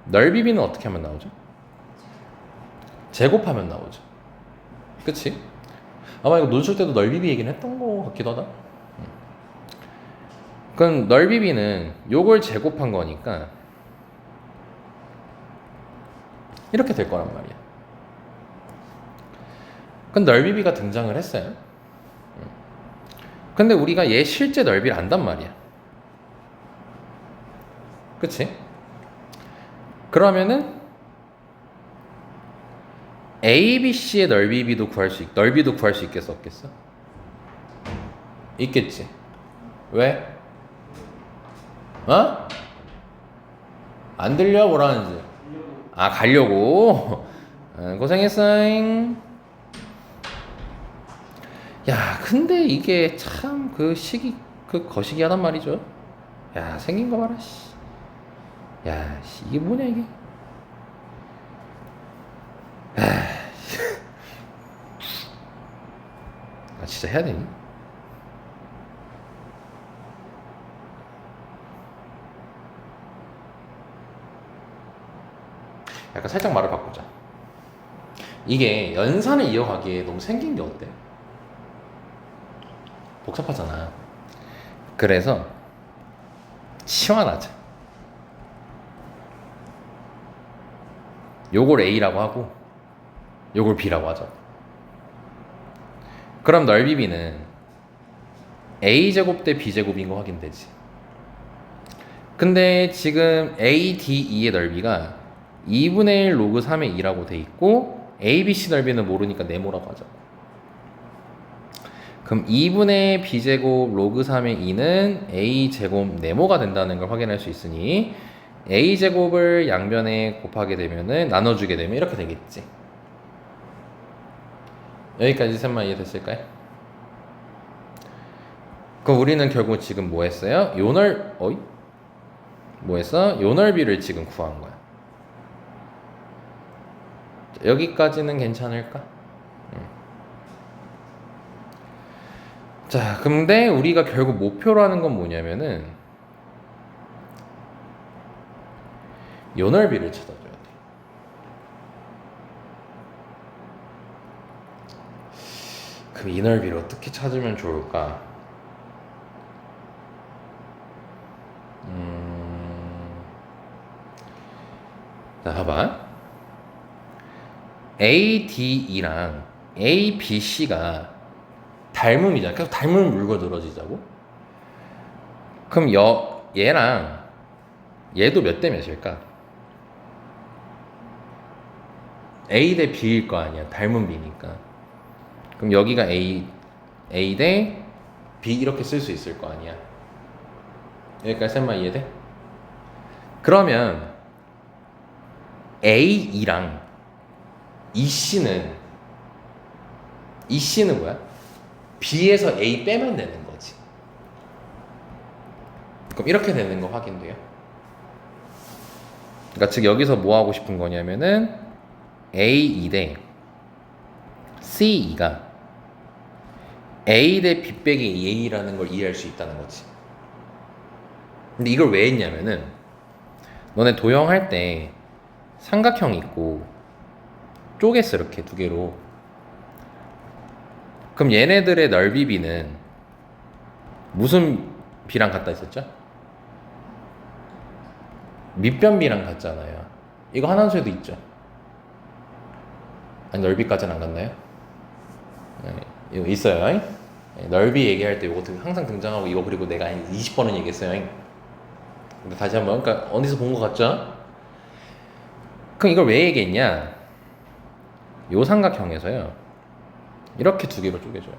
Speaker 1: 넓이비는 어떻게 하면 나오죠? 제곱하면 나오죠. 그치? 아마 이거 논술 때도 넓이비 얘기는 했던 거 같기도 하다. 그럼 넓이비는 요걸 제곱한 거니까 이렇게 될 거란 말이야. 그럼 넓이비가 등장을 했어요. 근데 우리가 얘 실제 넓이를 안단 말이야. 그치? 그러면은 ABC의 넓이도 구할 수 있겠어 없겠어? 있겠지. 왜? 어? 안 들려? 뭐라는지. 아 가려고? 고생했어잉. 야 근데 이게 참 그 시기 그 거시기 하단 말이죠. 야 생긴 거 봐라 씨. 야 씨, 이게 뭐냐 이게. 아 진짜 해야 되니? 약간 살짝 말을 바꾸자. 이게 연산을 이어가기에 너무 생긴 게 어때? 복잡하잖아. 그래서 치환하자. 요걸 A라고 하고 요걸 B라고 하자. 그럼 넓이비는 A제곱 대 B제곱인 거 확인되지. 근데 지금 ADE의 넓이가 2분의 1 로그 3의 2라고 돼 있고 ABC 넓이는 모르니까 네모라고 하자. 그럼 2분의 b제곱 로그 3의 2는 a제곱 네모가 된다는 걸 확인할 수 있으니 a제곱을 양변에 곱하게 되면은 나눠주게 되면 이렇게 되겠지. 여기까지 셈만 이해됐을까요? 그럼 우리는 결국 지금 뭐 했어요? 뭐 했어? 요 넓이를 지금 구한 거야. 여기까지는 괜찮을까? 자, 근데 우리가 결국 목표로 하는 건 뭐냐면은 요 넓이를 찾아줘야 돼. 그럼 이 넓이를 어떻게 찾으면 좋을까? 자, 봐봐. ADE랑 ABC가 닮음이잖아. 계속 닮음을 물고 늘어지자고. 그럼 얘랑 얘도 몇 대 몇일까? A 대 B일 거 아니야. 닮은 B니까. 그럼 여기가 A 대 B 이렇게 쓸 수 있을 거 아니야. 여기까지 셈만 이해돼? 그러면 AE랑 EC는 뭐야? B에서 A 빼면 되는 거지. 그럼 이렇게 되는 거 확인돼요. 그러니까 즉 여기서 뭐 하고 싶은 거냐면은 A2 대 C2가 A 대 B 빼기 A라는 걸 이해할 수 있다는 거지. 근데 이걸 왜 했냐면은 너네 도형할 때 삼각형이 있고 쪼갰어 이렇게 두 개로. 그럼 얘네들의 넓이 B는 무슨 B랑 같다 했었죠? 밑변 B랑 같잖아요. 이거 하나수에도 있죠. 아니 넓이까지는 안 같나요? 네, 이거 있어요. 네, 넓이 얘기할 때 이거 항상 등장하고 이거 그리고 내가 한 20번은 얘기했어요. 근데 다시 한번 그러니까 어디서 본 것 같죠? 그럼 이걸 왜 얘기했냐? 요 삼각형에서요 이렇게 두 개로 쪼개줘요.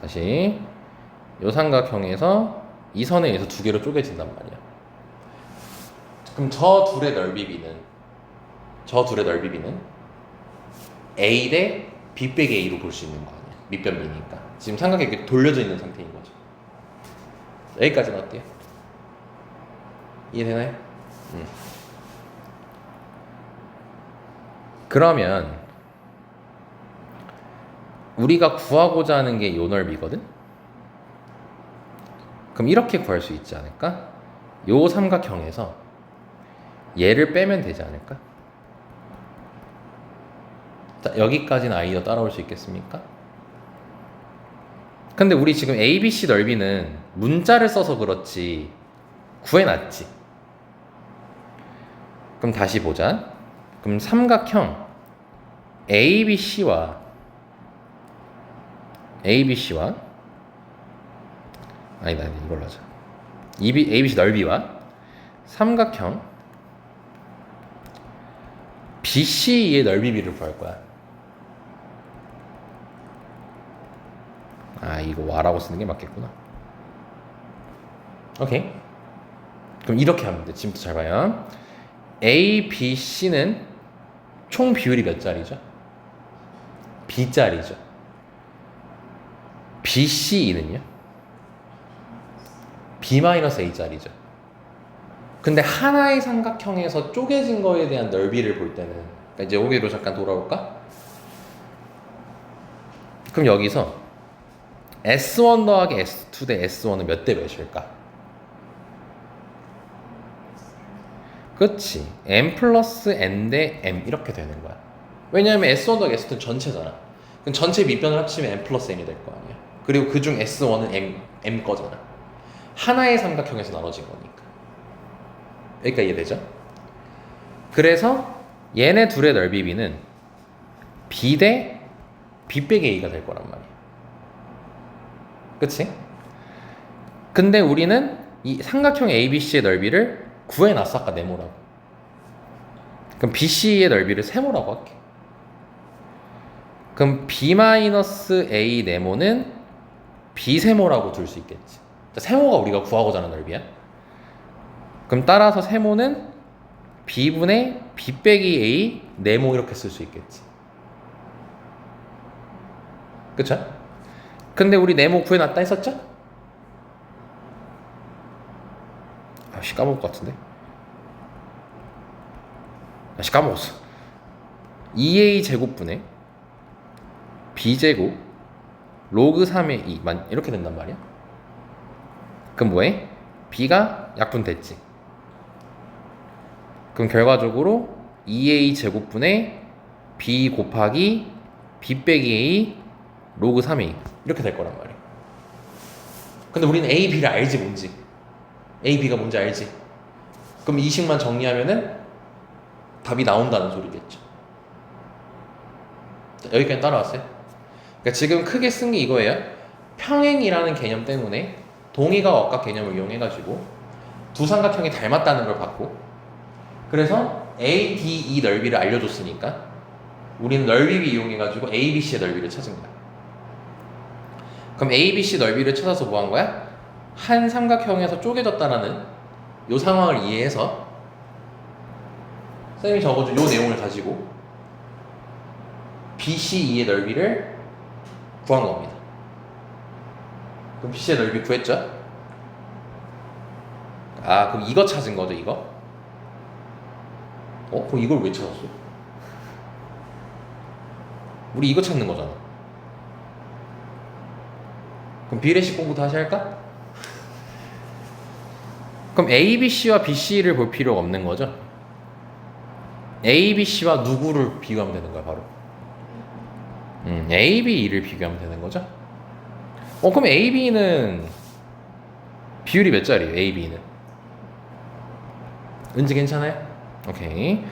Speaker 1: 다시 요 삼각형에서 이 선에 의해서 두 개로 쪼개진단 말이야. 그럼 저 둘의 넓이 B는 A 대 B 빼기 A로 볼 수 있는 거 아니야. 밑변 B니까. 지금 삼각형이 이렇게 돌려져 있는 상태인 거죠. 여기까지는 어때요? 이해되나요? 그러면 우리가 구하고자 하는 게 요 넓이거든? 그럼 이렇게 구할 수 있지 않을까? 요 삼각형에서 얘를 빼면 되지 않을까? 자, 여기까지는 아이디어 따라올 수 있겠습니까? 근데 우리 지금 ABC 넓이는 문자를 써서 그렇지 구해놨지. 그럼 다시 보자. 그럼 삼각형 ABC와 아니다 이걸로 하자. ABC 넓이와 삼각형 BC의 넓이 비를 구할 거야. 아 이거 와라고 쓰는 게 맞겠구나. 오케이. 그럼 이렇게 하면 돼. 지금부터 잘 봐요. A, B, C는 총 비율이 몇 자리죠? B자리죠. B, C, E는요? B-A자리죠. 근데 하나의 삼각형에서 쪼개진 거에 대한 넓이를 볼 때는 그러니까 이제 여기로 잠깐 돌아올까? 그럼 여기서 S1 더하기 S2 대 S1은 몇 대 몇일까? 그렇지. M 플러스 N 대 M 이렇게 되는 거야. 왜냐하면 S1 더하기 S2는 전체잖아. 그럼 전체 밑변을 합치면 M 플러스 N이 될 거 아니야. 그리고 그중 S1은 M 거잖아. 하나의 삼각형에서 나눠진 거니까. 여기까지 이해되죠? 그래서 얘네 둘의 넓이 B는 B 대 B 빼기 A가 될 거란 말이야. 그치? 근데 우리는 이 삼각형 ABC의 넓이를 구해놨어. 아까 네모라고. 그럼 BC의 넓이를 세모라고 할게. 그럼 B-A 네모는 B세모라고 둘 수 있겠지. 자, 세모가 우리가 구하고자 하는 넓이야. 그럼 따라서 세모는 B분의 B 빼기 A 네모 이렇게 쓸 수 있겠지. 그쵸? 근데 우리 네모 구해놨다 했었죠? 아씨 까먹을 것 같은데. 아씨 까먹었어. 2A 제곱분의 B제곱 로그 3의 2 이렇게 된단 말이야. 그럼 뭐해? B가 약분됐지. 그럼 결과적으로 2A 제곱분의 B 곱하기 B 빼기 A 로그 3의 2 이렇게 될 거란 말이야. 근데 우리는 A, B를 알지 뭔지. A, B가 뭔지 알지. 그럼 이 식만 정리하면은 답이 나온다는 소리겠죠. 여기까지 따라왔어요? 그러니까 지금 크게 쓴 게 이거예요. 평행이라는 개념 때문에 동의가 억각 개념을 이용해가지고 두 삼각형이 닮았다는 걸 봤고, 그래서 ADE 넓이를 알려줬으니까 우리는 넓이비 이용해가지고 ABC의 넓이를 찾은 거야. 그럼 ABC 넓이를 찾아서 뭐 한 거야? 한 삼각형에서 쪼개졌다라는 이 상황을 이해해서 쌤이 적어준 이 내용을 가지고 BCE의 넓이를 구한 겁니다. 그럼 BC의 넓이 구했죠? 아, 그럼 이거 찾은 거죠, 이거? 그럼 이걸 왜 찾았어? 우리 이거 찾는 거잖아. 그럼 비례식 공부 다시 할까? 그럼 ABC와 BC를 볼 필요가 없는 거죠? ABC와 누구를 비교하면 되는 거야, 바로? AB를 비교하면 되는 거죠? 그럼 AB는 비율이 몇 짜리예요, AB는? 은지 괜찮아요? 오케이.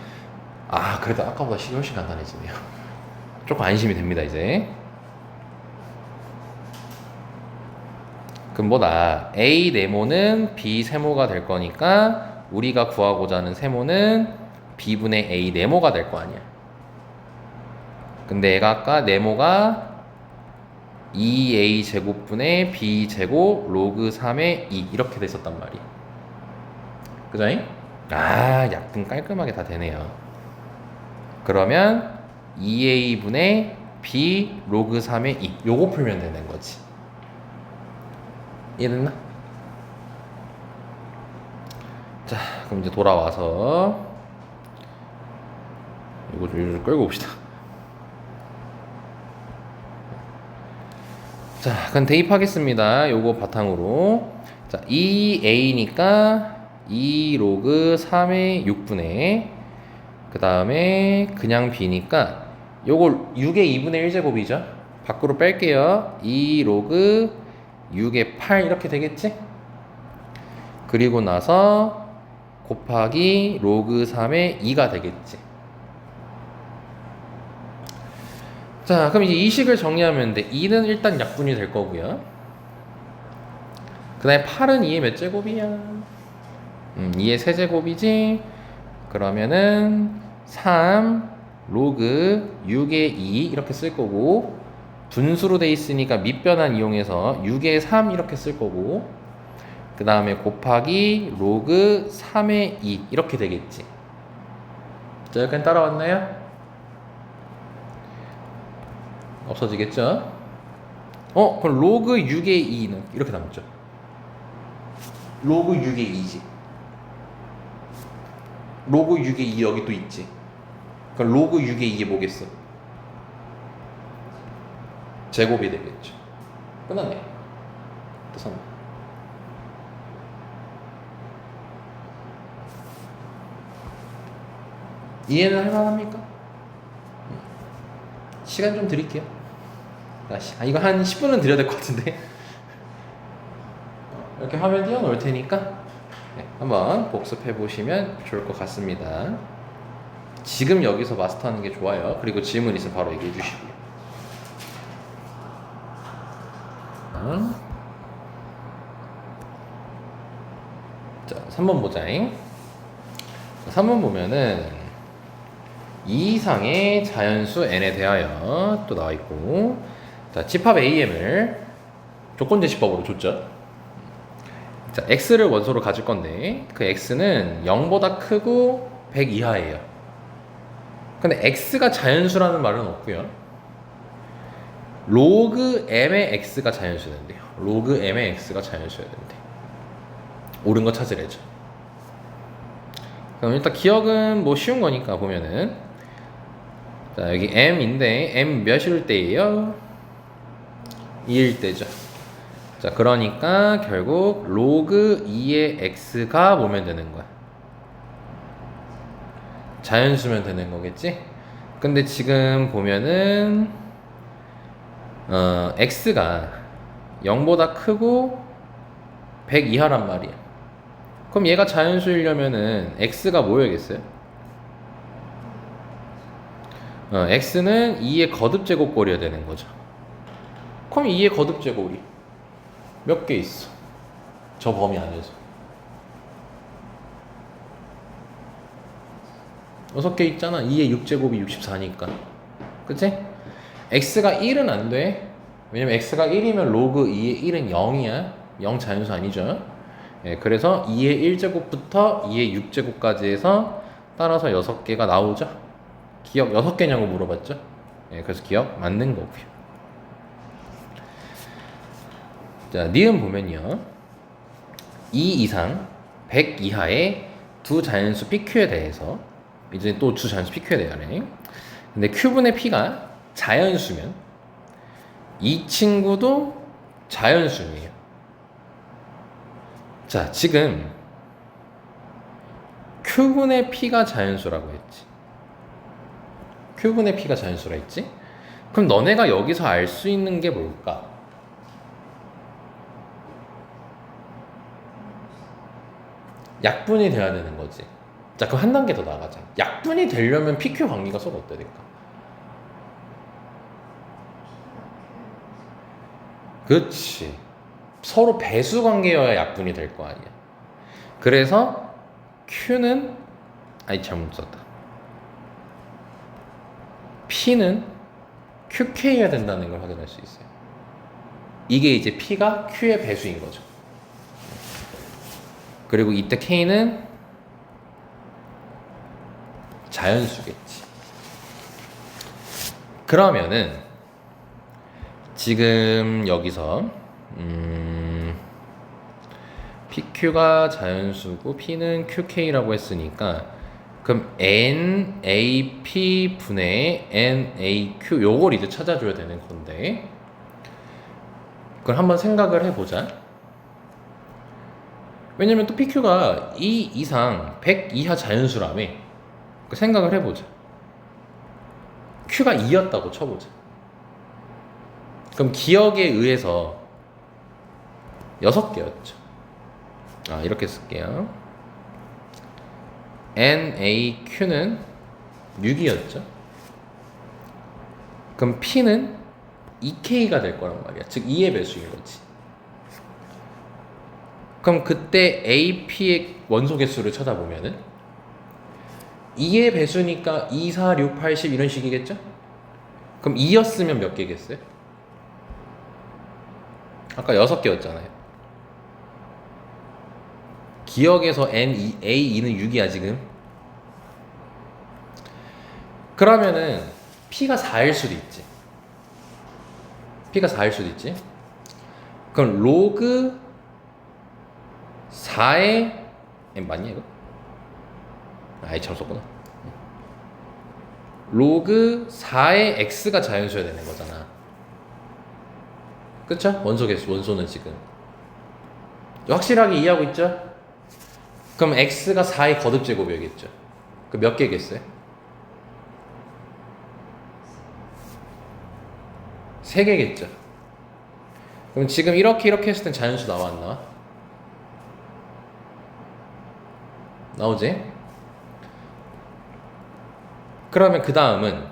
Speaker 1: 아, 그래도 아까보다 훨씬 간단해지네요. 조금 안심이 됩니다, 이제. 그럼 뭐다? A 네모는 B 세모가 될 거니까 우리가 구하고자 하는 세모는 B분의 A 네모가 될 거 아니야. 근데 얘가 아까 네모가 2A 제곱분의 B 제곱 로그 3의 2 이렇게 됐었단 말이야. 그죠? 아, 약분 깔끔하게 다 되네요. 그러면 2A분의 B 로그 3의 2 요거 풀면 되는 거지. 이해됐나? 자, 그럼 이제 돌아와서 이거 좀 끌고 봅시다. 자, 그럼 대입하겠습니다. 요거 바탕으로. 자, 2A니까 2 로그 3의 6분의 그 다음에 그냥 B니까 요걸 6의 2분의 1제곱이죠. 밖으로 뺄게요. 2 로그 6의 8 이렇게 되겠지? 그리고 나서 곱하기 로그 3의 2가 되겠지. 자, 그럼 이제 이 식을 정리하면 돼. 2는 일단 약분이 될 거고요. 그 다음에 8은 2의 몇 제곱이야? 2의 세제곱이지? 그러면은 3 로그 6의 2 이렇게 쓸 거고, 분수로 돼 있으니까 밑변환 이용해서 6의 3 이렇게 쓸 거고, 그 다음에 곱하기 로그 3의 2 이렇게 되겠지. 자, 여기까지 따라왔나요? 없어지겠죠? 그럼 로그 6의 2는 이렇게 남죠. 로그 6의 2지. 로그 6의 2 여기 또 있지. 그럼 로그 6의 2게 뭐겠어? 제곱이 되겠죠. 끝났네. 또 이해는 할만합니까? 시간 좀 드릴게요. 이거 한 10분은 드려야 될 것 같은데. 이렇게 화면 띄워놓을 테니까 한번 복습해 보시면 좋을 것 같습니다. 지금 여기서 마스터하는 게 좋아요. 그리고 질문 있으면 바로 얘기해 주시고요. 자, 3번 보자. 3번 보면은 2 이상의 자연수 n에 대하여 또 나와 있고, 자, 집합 am을 조건제시법으로 줬죠. 자, x를 원소로 가질 건데 그 x는 0보다 크고 100 이하예요. 근데 x가 자연수라는 말은 없고요. 로그 m의 x가 자연수된대요. 로그 m의 x가 자연수여야 된대. 옳은 거 찾으래죠. 그럼 일단 기억은 뭐 쉬운 거니까 보면은, 자, 여기 m인데 m 몇일 때예요? 2일 때죠. 자, 그러니까 결국 로그 2의 x가 뭐면 되는 거야? 자연수면 되는 거겠지? 근데 지금 보면은 x가 0보다 크고 100 이하란 말이야. 그럼 얘가 자연수이려면은 x가 뭐여야겠어요? x는 2의 거듭제곱꼴이어야 되는 거죠. 그럼 2의 거듭제곱이 몇 개 있어? 저 범위 안에서 6개 있잖아. 2의 6제곱이 64니까. 그치? x가 1은 안 돼. 왜냐면 x가 1이면 로그 2의 1은 0이야. 0 자연수 아니죠. 예, 그래서 2의 1제곱부터 2의 6제곱까지 해서 따라서 6개가 나오죠. 기억 6개냐고 물어봤죠. 예, 그래서 기억 맞는 거고요. 자, 니은 보면요. 2 이상 100 이하의 두 자연수 PQ에 대해서 이제 또 두 자연수 PQ에 대하네. 근데 Q분의 P가 자연수면 이 친구도 자연수예요. 자, 지금 Q분의 P가 자연수라고 했지. Q분의 P가 자연수라 했지? 그럼 너네가 여기서 알 수 있는 게 뭘까? 약분이 돼야 되는 거지. 자, 그럼 한 단계 더 나가자. 약분이 되려면 PQ 관계가 서로 어때야 될까? 그렇지. 서로 배수 관계여야 약분이 될 거 아니야. 그래서 Q는 잘못 썼다. P는 QK여야 된다는 걸 확인할 수 있어요. 이게 이제 P가 Q의 배수인 거죠. 그리고 이때 K는 자연수겠지. 그러면은 지금 여기서 PQ가 자연수고 P는 QK라고 했으니까 그럼 NAP 분의 NAQ 요걸 이제 찾아줘야 되는 건데, 그걸 한번 생각을 해보자. 왜냐면 또 PQ가 2 이상 100 이하 자연수라며. 생각을 해보자. Q가 2였다고 쳐보자. 그럼 기억에 의해서 6개였죠. 이렇게 쓸게요. NAQ는 6이었죠. 그럼 P는 2K가 될 거란 말이야. 즉 2의 배수인 거지. 그럼 그때 AP의 원소 개수를 쳐다보면은 2의 배수니까 2, 4, 6, 8, 10 이런 식이겠죠? 그럼 2였으면 몇 개겠어요? 아까 6개였잖아요. 기억에서 A2는 6이야 지금. 그러면은 P가 4일 수도 있지. P가 4일 수도 있지. 그럼 로그 4의 M 맞냐 이거? 잘 썼구나. 로그 4의 x가 자연수여야 되는 거잖아. 그쵸? 원소 개수, 원소는 지금 확실하게 이해하고 있죠? 그럼 x가 4의 거듭제곱이겠죠. 그 몇 개겠어요? 3개겠죠. 그럼 지금 이렇게 했을 땐 자연수 나와 안 나와? 나오지? 그러면 그 다음은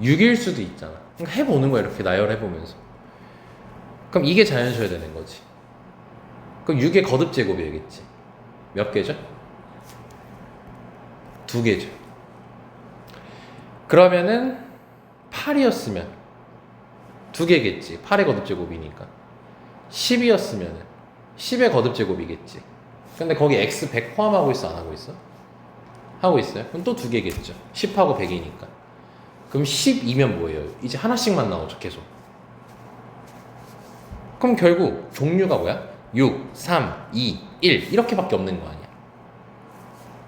Speaker 1: 6일 수도 있잖아. 그러니까 해보는 거야, 이렇게 나열해보면서. 그럼 이게 자연수여야 되는 거지. 그럼 6의 거듭제곱이겠지. 몇 개죠? 2개죠. 그러면은 8이었으면 두 개겠지. 8의 거듭제곱이니까. 10이었으면 10의 거듭제곱이겠지. 근데 거기 x 100 포함하고 있어 안 하고 있어? 하고 있어요. 그럼 또 두 개겠죠. 10하고 100이니까. 그럼 12면 뭐예요? 이제 하나씩만 나오죠 계속. 그럼 결국 종류가 뭐야? 6, 3, 2, 1 이렇게밖에 없는 거 아니야.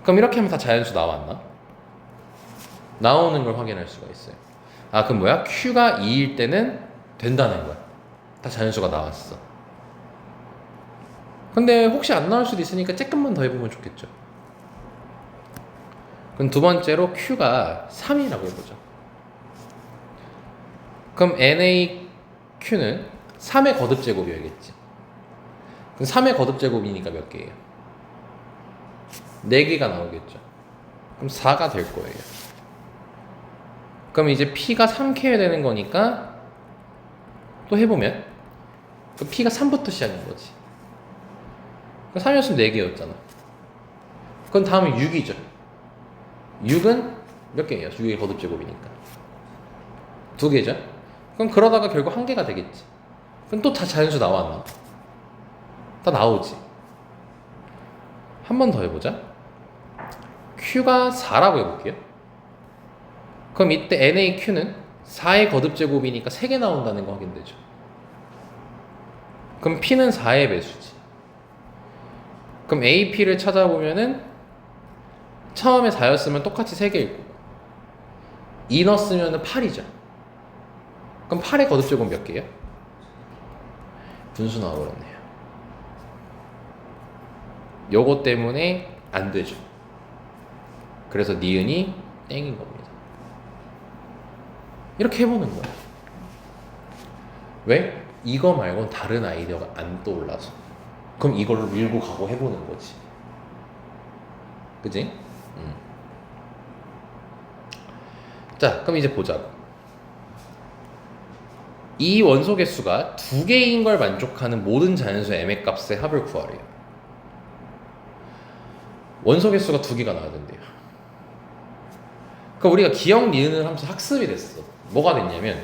Speaker 1: 그럼 이렇게 하면 다 자연수 나왔나? 나오는 걸 확인할 수가 있어요. 아 그럼 뭐야? Q가 2일 때는 된다는 거야. 다 자연수가 나왔어. 근데 혹시 안 나올 수도 있으니까 조금만 더 해보면 좋겠죠. 그럼 두 번째로 Q가 3이라고 해보죠. 그럼 NAQ는 3의 거듭제곱이어야겠지. 그럼 3의 거듭제곱이니까 몇 개예요? 4개가 나오겠죠. 그럼 4가 될 거예요. 그럼 이제 P가 3K여야 되는 거니까 또 해보면 그 P가 3부터 시작인 거지. 3이었으면 4개였잖아. 그럼 다음은 6이죠. 6은 몇 개예요? 6의 거듭제곱이니까 2개죠. 그럼 그러다가 결국 1개가 되겠지. 그럼 또 다 자연수 나왔나? 다 나오지. 한 번 더 해보자. Q가 4라고 해볼게요. 그럼 이때 NAQ는 4의 거듭제곱이니까 3개 나온다는 거 확인되죠. 그럼 P는 4의 배수지. 그럼 AP를 찾아보면은 처음에 4였으면 똑같이 3개일 거고 2 넣었으면 8이죠. 그럼 8의 거듭제곱 몇 개예요? 분수 나와버렸네요. 요거 때문에 안 되죠. 그래서 니은이 땡인 겁니다. 이렇게 해보는 거야. 왜? 이거 말고는 다른 아이디어가 안 떠올라서. 그럼 이걸로 밀고 가고 해보는 거지. 그치? 자, 그럼 이제 보자고. 이 원소 개수가 2개인 걸 만족하는 모든 자연수 m의 값의 합을 구하래요. 원소 개수가 2개가 나와야 된대요. 그럼 우리가 기억 니은을 하면서 학습이 됐어. 뭐가 됐냐면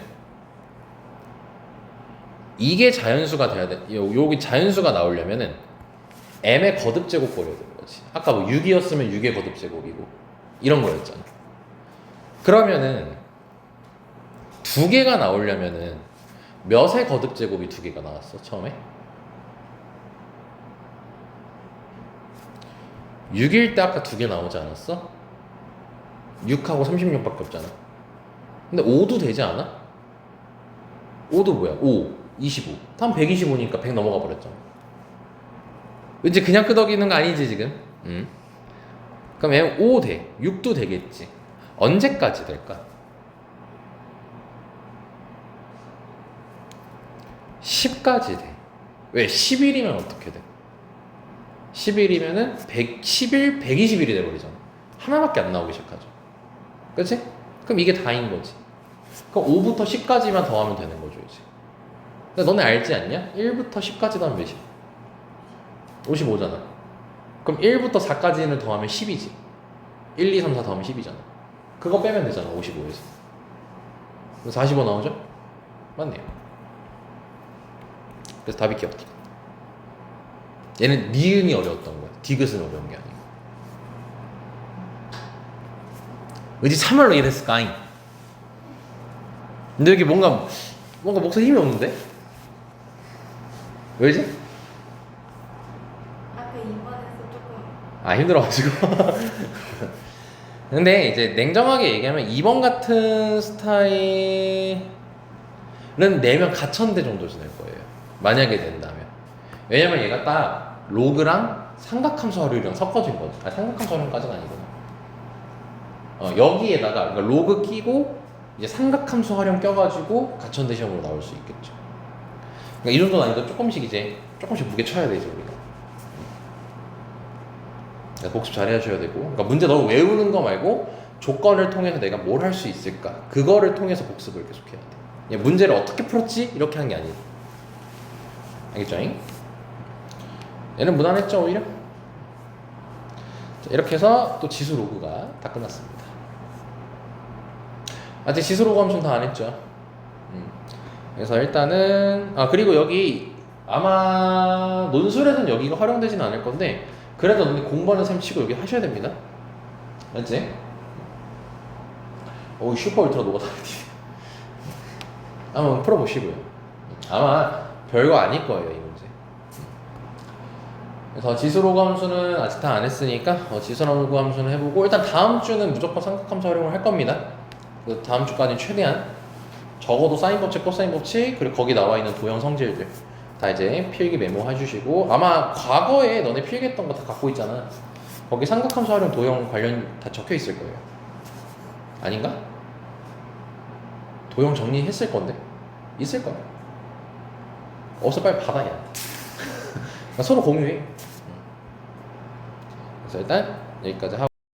Speaker 1: 이게 자연수가 돼야 돼. 여기 자연수가 나오려면은 m의 거듭제곱 버려야 되는 거지. 아까 뭐 6이었으면 6의 거듭제곱이고 이런 거였잖아. 그러면은 2개가 나오려면은 몇의 거듭제곱이 2개가 나왔어 처음에? 6일 때 아까 2개 나오지 않았어? 6하고 36밖에 없잖아. 근데 5도 되지 않아? 5도 뭐야? 5, 25. 다음 125니까 100 넘어가 버렸잖아. 왠지 그냥 끄덕이는 거 아니지 지금? 그럼 얘는 5 돼. 6도 되겠지. 언제까지 될까? 10까지 돼. 왜? 10일이면 어떻게 돼? 10일이면은 10일, 120일이 돼버리잖아. 하나밖에 안 나오기 시작하죠. 그치? 그럼 이게 다인 거지. 그럼 5부터 10까지만 더하면 되는 거죠, 이제. 근데 너네 알지 않냐? 1부터 10까지 더하면 몇이야? 55잖아. 그럼 1부터 4까지는 더하면 10이지. 1, 2, 3, 4 더하면 10이잖아. 그거 빼면 되잖아, 55에서. 그래서 45 나오죠? 맞네요. 그래서 답이 기억해. 얘는 니은이 어려웠던 거야. 디귿은 어려운 게 아니고. 왜지 참말로 이랬을까잉? 근데 여기 뭔가 목소리 힘이 없는데? 왜지?
Speaker 2: 아까 2번에서 조금
Speaker 1: 힘들어가지고. 근데 이제 냉정하게 얘기하면 2번 같은 스타일은 내면 가천대 정도에서 낼 거예요. 만약에 된다면. 왜냐면 얘가 딱 로그랑 삼각함수 활용이랑 섞어진 거지. 삼각함수 활용까지는 아니구나. 여기에다가 그러니까 로그 끼고 이제 삼각함수 활용 껴가지고 가천대 시험으로 나올 수 있겠죠. 그러니까 이 정도는 아니고 조금씩 무게 쳐야 되죠 우리가. 그러니까 복습 잘 해주셔야 되고. 그러니까 문제 너무 외우는 거 말고 조건을 통해서 내가 뭘 할 수 있을까? 그거를 통해서 복습을 계속 해야 돼. 그냥 문제를 어떻게 풀었지? 이렇게 하는 게 아니고. 알겠죠? 얘는 무난했죠 오히려? 자, 이렇게 해서 또 지수 로그가 다 끝났습니다. 아직 지수로 함수는 다 안 했죠. 그래서 일단은 그리고 여기 아마 논술에서는 여기가 활용되지는 않을 건데 그래도 너네 공부하는 셈 치고 여기 하셔야 됩니다. 알지? 오 슈퍼 울트라 노가다이티. 한번 풀어보시고요. 아마 별거 아닐 거예요 이 문제. 그래서 지수로그 함수는 아직 다 안 했으니까 지수로그 함수는 해보고 일단 다음 주는 무조건 삼각함수 활용을 할 겁니다. 그래서 다음 주까지 최대한 적어도 사인 법칙, 코사인 법칙 그리고 거기 나와 있는 도형 성질들 다 이제 필기 메모해 주시고 아마 과거에 너네 필기했던 거 다 갖고 있잖아. 거기 삼각함수 활용 도형 관련 다 적혀 있을 거예요. 아닌가? 도형 정리했을 건데 있을 거야. 어서 빨리 받아야. 서로 공유해. 그래서 일단 여기까지 하고.